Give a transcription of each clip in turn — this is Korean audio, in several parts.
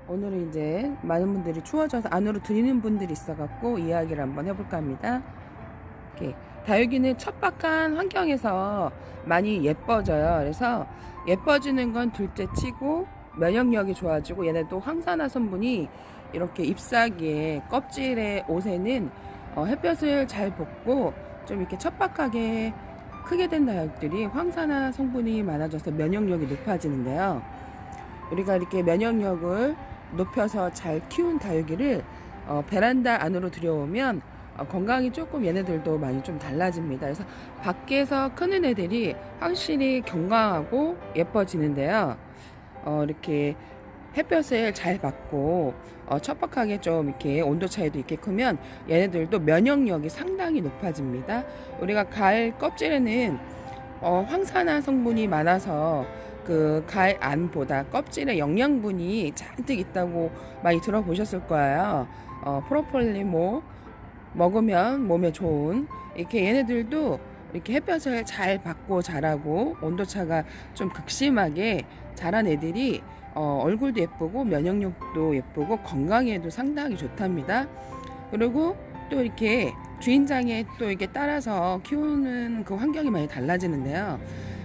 오늘은 이제 많은 분들이 추워져서 안으로 들이는 분들이 있어갖고 이야기를 한번 해볼까 합니다. 이렇게 다육이는 척박한 환경에서 많이 예뻐져요. 그래서 예뻐지는 건 둘째 치고 면역력이 좋아지고, 얘네도 황산화 성분이 이렇게 잎사귀에 껍질에 옷에는 햇볕을 잘 받고 좀 이렇게 척박하게 크게 된 다육들이 황산화 성분이 많아져서 면역력이 높아지는데요. 우리가 이렇게 면역력을 높여서 잘 키운 다육이를 베란다 안으로 들여오면 건강이 조금 얘네들도 많이 좀 달라집니다. 그래서 밖에서 크는 애들이 확실히 건강하고 예뻐지는데요. 이렇게 햇볕을 잘 받고 척박하게 좀 이렇게 온도 차이도 있게 크면 얘네들도 면역력이 상당히 높아집니다. 우리가 가을 껍질에는 황산화 성분이 많아서 그 가을 안보다 껍질에 영양분이 잔뜩 있다고 많이 들어보셨을 거예요. 프로폴리 먹으면 몸에 좋은, 이렇게 얘네들도 이렇게 햇볕을 잘 받고 자라고 온도차가 좀 극심하게 자란 애들이 얼굴도 예쁘고 면역력도 예쁘고 건강에도 상당히 좋답니다. 그리고 또 이렇게 주인장에 또 이렇게 따라서 키우는 그 환경이 많이 달라지는데요.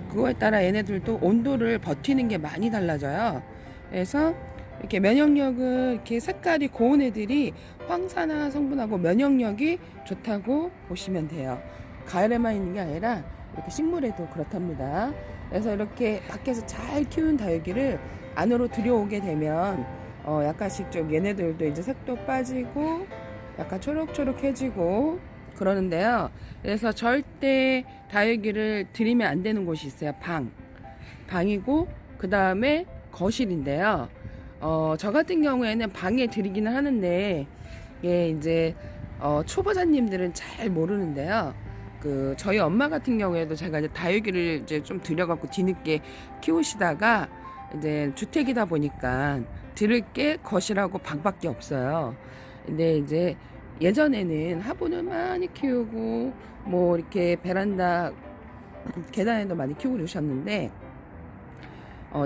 그거에 따라 얘네들도 온도를 버티는 게 많이 달라져요. 그래서 이렇게 면역력을, 이렇게 색깔이 고운 애들이 황산화 성분하고 면역력이 좋다고 보시면 돼요. 가을에만 있는 게 아니라 이렇게 식물에도 그렇답니다. 그래서 이렇게 밖에서 잘 키운 다육이를 안으로 들여오게 되면 약간씩 좀 얘네들도 이제 색도 빠지고 약간 초록초록해지고 그러는데요. 그래서 절대 다육이를 들이면 안 되는 곳이 있어요. 방이고 그 다음에 거실인데요. 저 같은 경우에는 방에 들이기는 하는데, 예, 이제 초보자님들은 잘 모르는데요. 저희 엄마 같은 경우에도 제가 이제 다육이를 이제 좀 들여갖고 뒤늦게 키우시다가 이제 주택이다 보니까 들을 게 거실하고 방밖에 없어요. 근데 이제 예전에는 화분을 많이 키우고 뭐 이렇게 베란다 계단에도 많이 키우고 그러셨는데,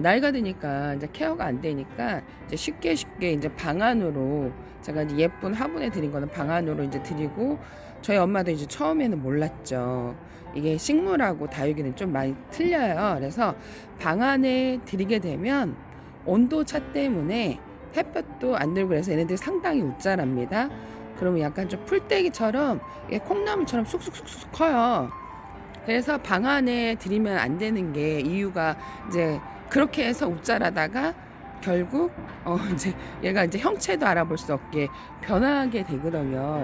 나이가 드니까 이제 케어가 안 되니까 이제 쉽게 이제 방 안으로, 제가 이제 예쁜 화분에 드린 거는 방 안으로 이제 드리고, 저희 엄마도 이제 처음에는 몰랐죠. 이게 식물하고 다육이는 좀 많이 틀려요. 그래서 방 안에 드리게 되면 온도 차 때문에 햇볕도 안 들고, 그래서 얘네들이 상당히 웃자랍니다. 그러면 약간 좀 풀떼기처럼 콩나물처럼 쑥쑥쑥쑥 커요. 그래서 방 안에 들이면 안 되는 게 이유가, 이제 그렇게 해서 웃자라다가 결국 이제 얘가 이제 형체도 알아볼 수 없게 변하게 되거든요.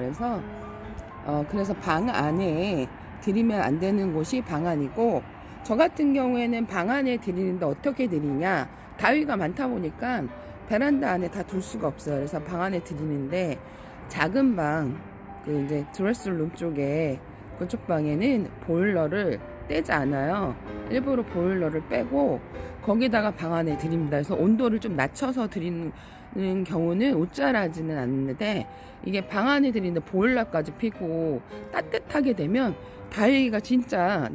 그래서 방 안에 들이면 안 되는 곳이 방 안이고, 저 같은 경우에는 방 안에 들이는데 어떻게 들이냐, 다위가 많다 보니까 베란다 안에 다 둘 수가 없어요. 그래서 방 안에 들이는데, 작은 방, 이제 드레스룸 쪽에 그쪽 방에는 보일러를 떼지 않아요. 일부러 보일러를 빼고 거기다가 방 안에 드립니다. 그래서 온도를 좀 낮춰서 드리는 경우는 옷자라지는 않는데, 이게 방 안에 드리는데 보일러까지 피고 따뜻하게 되면 다행이가 진짜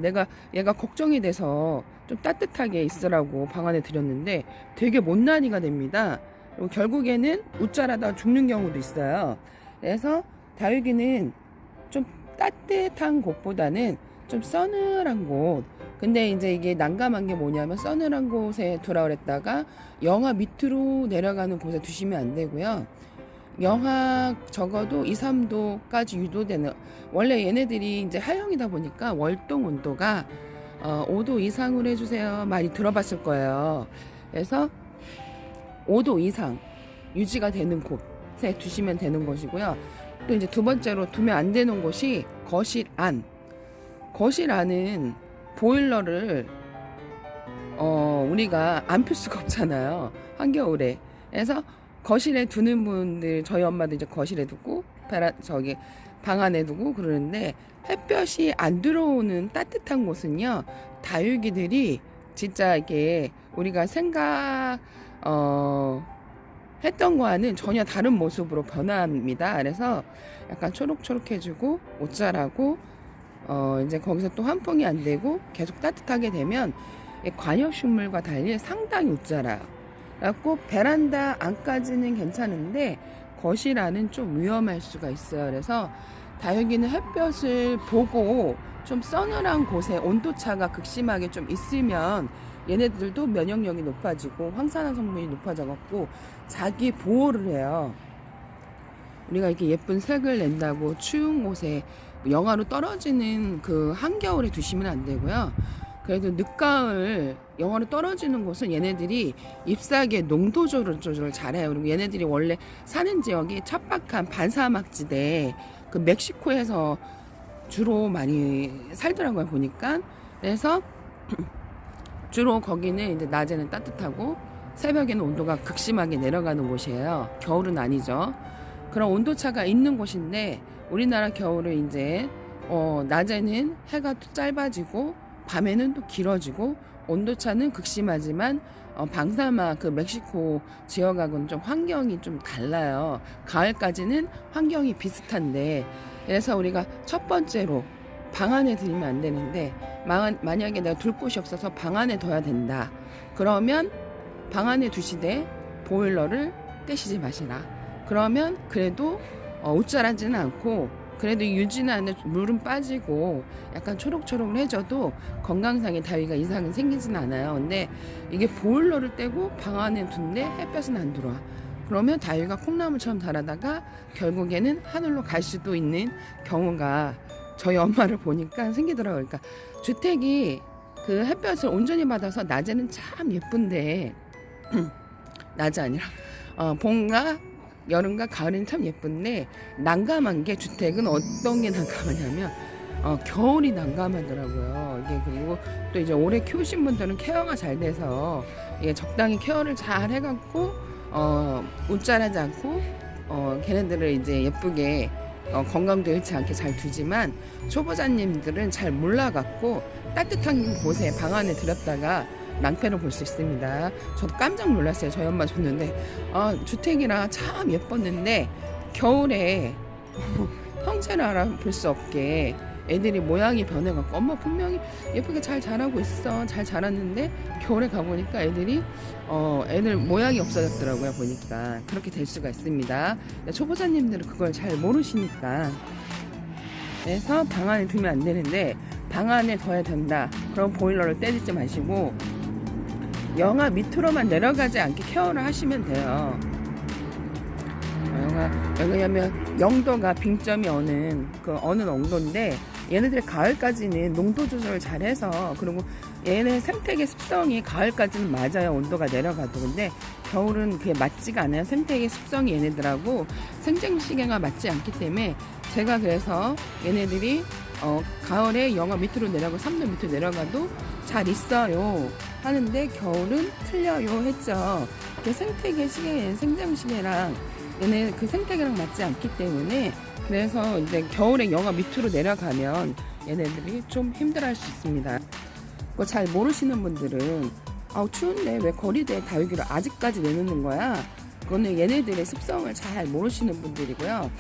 얘가 걱정이 돼서 좀 따뜻하게 있으라고 방 안에 드렸는데 되게 못난이가 됩니다. 그리고 결국에는 웃자라다 죽는 경우도 있어요. 그래서 다육이는 좀 따뜻한 곳보다는 좀 서늘한 곳, 근데 이제 이게 난감한 게 뭐냐면 서늘한 곳에 두라 그랬다가 영하 밑으로 내려가는 곳에 두시면 안 되고요. 영하 적어도 2, 3도까지 유도되는, 원래 얘네들이 이제 하영이다 보니까 월동 온도가 5도 이상으로 해주세요 많이 들어봤을 거예요. 그래서 5도 이상 유지가 되는 곳에 두시면 되는 것이고요. 또 이제 두 번째로 두면 안 되는 곳이 거실 안. 거실 안은 보일러를 우리가 안 필 수가 없잖아요, 한겨울에. 그래서 거실에 두는 분들, 저희 엄마도 이제 거실에 두고 방 안에 두고 그러는데, 햇볕이 안 들어오는 따뜻한 곳은요, 다육이들이 진짜 이게 우리가 했던 거와는 전혀 다른 모습으로 변합니다. 그래서 약간 초록초록해지고 옷자라고, 이제 거기서 또 환풍이 안 되고 계속 따뜻하게 되면 관엽식물과 달리 상당히 웃자라요. 그래갖고 베란다 안까지는 괜찮은데 거실 안은 좀 위험할 수가 있어요. 그래서 다육이는 햇볕을 보고 좀 서늘한 곳에 온도차가 극심하게 좀 있으면 얘네들도 면역력이 높아지고 황산화 성분이 높아져갖고 자기 보호를 해요. 우리가 이렇게 예쁜 색을 낸다고 추운 곳에 영하로 떨어지는 그 한겨울에 두시면 안 되고요. 그래도 늦가을 영하로 떨어지는 곳은 얘네들이 잎사귀의 농도 조절을 잘해요. 그리고 얘네들이 원래 사는 지역이 척박한 반사막지대, 그 멕시코에서 주로 많이 살더라고요, 보니까. 그래서 주로 거기는 이제 낮에는 따뜻하고 새벽에는 온도가 극심하게 내려가는 곳이에요. 겨울은 아니죠. 그런 온도차가 있는 곳인데 우리나라 겨울은 이제 낮에는 해가 짧아지고 밤에는 또 길어지고 온도차는 극심하지만 방사막 그 멕시코 지역하고는 좀 환경이 좀 달라요. 가을까지는 환경이 비슷한데, 그래서 우리가 첫 번째로 방 안에 들이면 안 되는데, 만약에 내가 둘 곳이 없어서 방 안에 둬야 된다. 그러면 방 안에 두시되 보일러를 떼시지 마시라. 그러면 그래도 웃자라지는 않고 그래도 유지나는 물은 빠지고 약간 초록초록을 해줘도 건강상의 다위가 이상은 생기진 않아요. 근데 이게 보일러를 떼고 방 안에 둔데 햇볕은 안 들어와. 그러면 다위가 콩나물처럼 자라다가 결국에는 하늘로 갈 수도 있는 경우가 저희 엄마를 보니까 생기더라고요. 그러니까 주택이 그 햇볕을 온전히 받아서 낮에는 참 예쁜데 낮이 아니라 봄과 여름과 가을은 참 예쁜데 난감한 게, 주택은 어떤 게 난감하냐면 겨울이 난감하더라고요. 이게 그리고 또 이제 오래 키우신 분들은 케어가 잘 돼서 이게 적당히 케어를 잘 해갖고 웃자라지 않고 걔네들을 이제 예쁘게 건강도 잃지 않게 잘 두지만, 초보자님들은 잘 몰라갖고 따뜻한 곳에 방 안에 들였다가 낭패를 볼 수 있습니다. 저도 깜짝 놀랐어요. 저희 엄마 줬는데 주택이라 참 예뻤는데 겨울에 형체를 알아볼 수 없게 애들이 모양이 변해갖고, 엄마 분명히 예쁘게 잘 자라고 있어, 잘 자랐는데 겨울에 가보니까 애들이 애들 모양이 없어졌더라고요. 보니까 그렇게 될 수가 있습니다. 초보자님들은 그걸 잘 모르시니까. 그래서 방 안에 두면 안 되는데 방 안에 둬야 된다. 그럼 보일러를 떼지 마시고 영하 밑으로만 내려가지 않게 케어를 하시면 돼요. 왜냐면 0도가 빙점이 어느 농도인데 얘네들이 가을까지는 농도 조절을 잘 해서, 그리고 얘네 생태계 습성이 가을까지는 맞아요. 온도가 내려가도. 근데 겨울은 그게 맞지가 않아요. 생태계 습성이 얘네들하고 생장 시계가 맞지 않기 때문에 제가 그래서 얘네들이 가을에 영하 밑으로 내려가고 3도 밑으로 내려가도 잘 있어요 하는데 겨울은 틀려요 했죠. 그 생태계 시계, 생장 시계랑 얘네 그 생태계랑 맞지 않기 때문에, 그래서 이제 겨울에 영하 밑으로 내려가면 얘네들이 좀 힘들어할 수 있습니다. 그거 잘 모르시는 분들은 추운데 왜 거리대에 다육이를 아직까지 내놓는 거야? 그거는 얘네들의 습성을 잘 모르시는 분들이고요.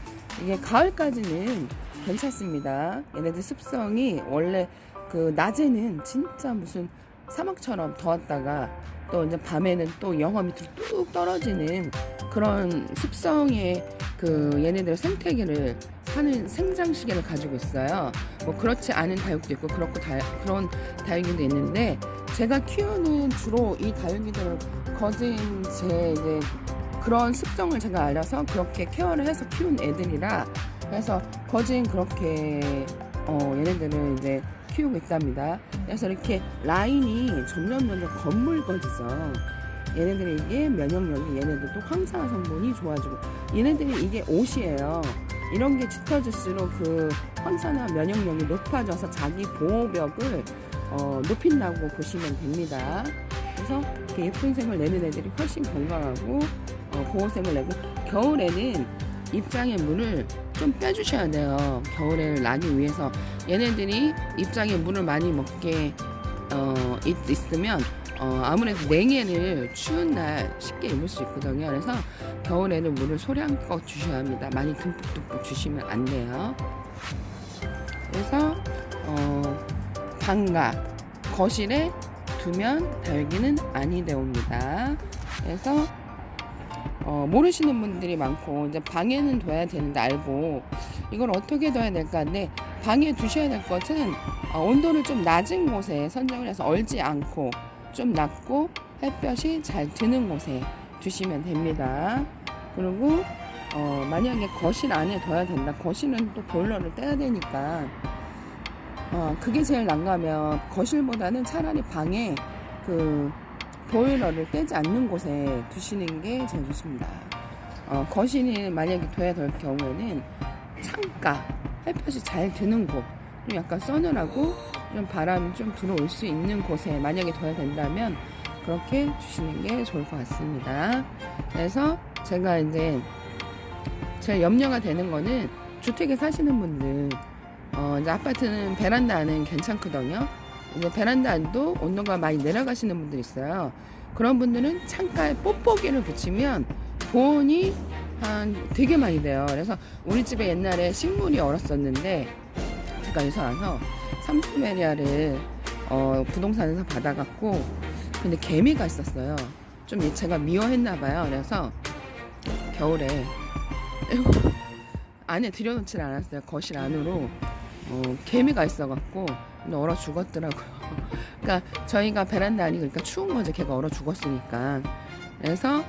이게 가을까지는 괜찮습니다. 얘네들 습성이 원래 그 낮에는 진짜 무슨 사막처럼 더웠다가 또 이제 밤에는 또 영하 밑으로 뚝 떨어지는 그런 습성의 그 얘네들의 생태계를 사는 생장 시계를 가지고 있어요. 뭐 그렇지 않은 다육도 있고 그런 다육이도 있는데, 제가 키우는 주로 이 다육이들을 거진 제 이제 그런 습성을 제가 알아서 그렇게 케어를 해서 키운 애들이라, 그래서 거진 그렇게 얘네들은 이제 키우고 있답니다. 그래서 이렇게 라인이 점점 거물거지죠. 얘네들이 이게 면역력이, 얘네들도 황산화 성분이 좋아지고, 얘네들이 이게 옷이에요. 이런 게 짙어질수록 그 황산화 면역력이 높아져서 자기 보호벽을 높인다고 보시면 됩니다. 그래서 이렇게 예쁜 색을 내는 애들이 훨씬 건강하고 보호색을 내고, 겨울에는 입장에 물을 좀 빼주셔야 돼요. 겨울에 나기 위해서. 얘네들이 입장에 물을 많이 먹게 있으면 아무래도 냉해를 추운 날 쉽게 입을 수 있거든요. 그래서 겨울에는 물을 소량껏 주셔야 합니다. 많이 듬뿍듬뿍 주시면 안 돼요. 그래서 방과 거실에 두면 다육이는 안이 되옵니다. 그래서 모르시는 분들이 많고 이제 방에는 둬야 되는데 알고 이걸 어떻게 둬야 될까 하는데 방에 두셔야 될 것은 온도를 좀 낮은 곳에 선정을 해서 얼지 않고 좀 낮고 햇볕이 잘 드는 곳에 두시면 됩니다. 그리고 만약에 거실 안에 둬야 된다. 거실은 또 보일러를 떼야 되니까 그게 제일 난감하면 거실보다는 차라리 방에 그 보일러를 떼지 않는 곳에 두시는 게 제일 좋습니다. 거실이 만약에 둬야 될 경우에는 창가, 햇볕이 잘 드는 곳, 좀 약간 서늘하고 좀 바람이 좀 들어올 수 있는 곳에 만약에 둬야 된다면 그렇게 두시는 게 좋을 것 같습니다. 그래서 제가 이제 제일 염려가 되는 거는 주택에 사시는 분들 이제 아파트는 베란다 안은 괜찮거든요. 이제 베란다 안도 온도가 많이 내려가시는 분들 있어요. 그런 분들은 창가에 뽁뽁이를 붙이면 보온이 되게 많이 돼요. 그래서 우리 집에 옛날에 식물이 얼었었는데 제가 이사 와서 삼수메리아를 부동산에서 받아갖고 근데 개미가 있었어요. 좀 제가 미워했나 봐요. 그래서 겨울에 안에 들여놓질 않았어요. 거실 안으로 개미가 있어갖고 얼어 죽었더라고요. 그러니까 저희가 베란다 안이 그러니까 추운 거죠. 걔가 얼어 죽었으니까. 그래서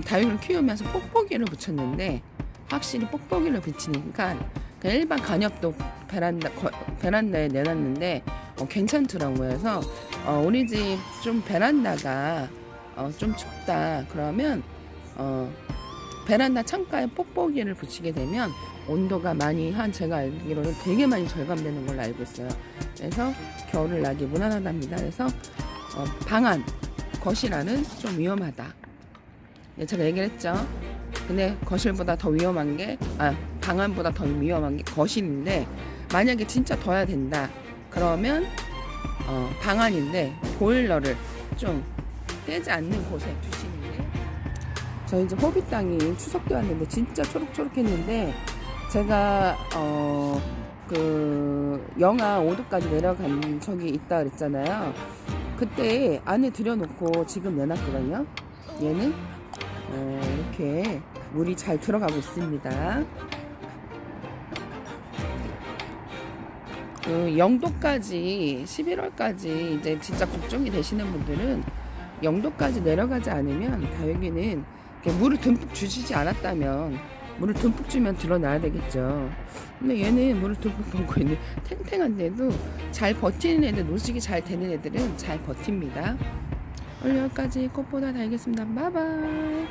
다육이를 키우면서 뽁뽁이를 붙였는데 확실히 뽁뽁이를 붙이니까 그냥 일반 간엽도 베란다에 내놨는데 괜찮더라고요. 그래서 우리 집 좀 베란다가 좀 춥다 그러면 베란다 창가에 뽁뽁이를 붙이게 되면 온도가 많이 제가 알기로는 되게 많이 절감되는 걸로 알고 있어요. 그래서 겨울을 나기 무난하답니다. 그래서 방안, 거실 안은 좀 위험하다. 네, 제가 얘기를 했죠. 근데 거실보다 더 위험한 게 방안보다 더 위험한 게 거실인데 만약에 진짜 둬야 된다. 그러면 방안인데 보일러를 좀 떼지 않는 곳에 두시는 게 저희 집 허비 땅이 추석 때 왔는데 진짜 초록초록했는데 제가 그 영하 5도까지 내려간 적이 있다 그랬잖아요. 그때 안에 들여놓고 지금 내놨거든요. 얘는 이렇게 물이 잘 들어가고 있습니다. 그 0도까지 11월까지 이제 진짜 걱정이 되시는 분들은 0도까지 내려가지 않으면 다육이는 물을 듬뿍 주시지 않았다면 물을 듬뿍 주면 드러나야 되겠죠. 근데 얘는 물을 듬뿍 먹고 있는 탱탱한데도 잘 버티는 애들, 노식이 잘 되는 애들은 잘 버팁니다. 오늘 여기까지 꽃보다 달겠습니다. 바이바이.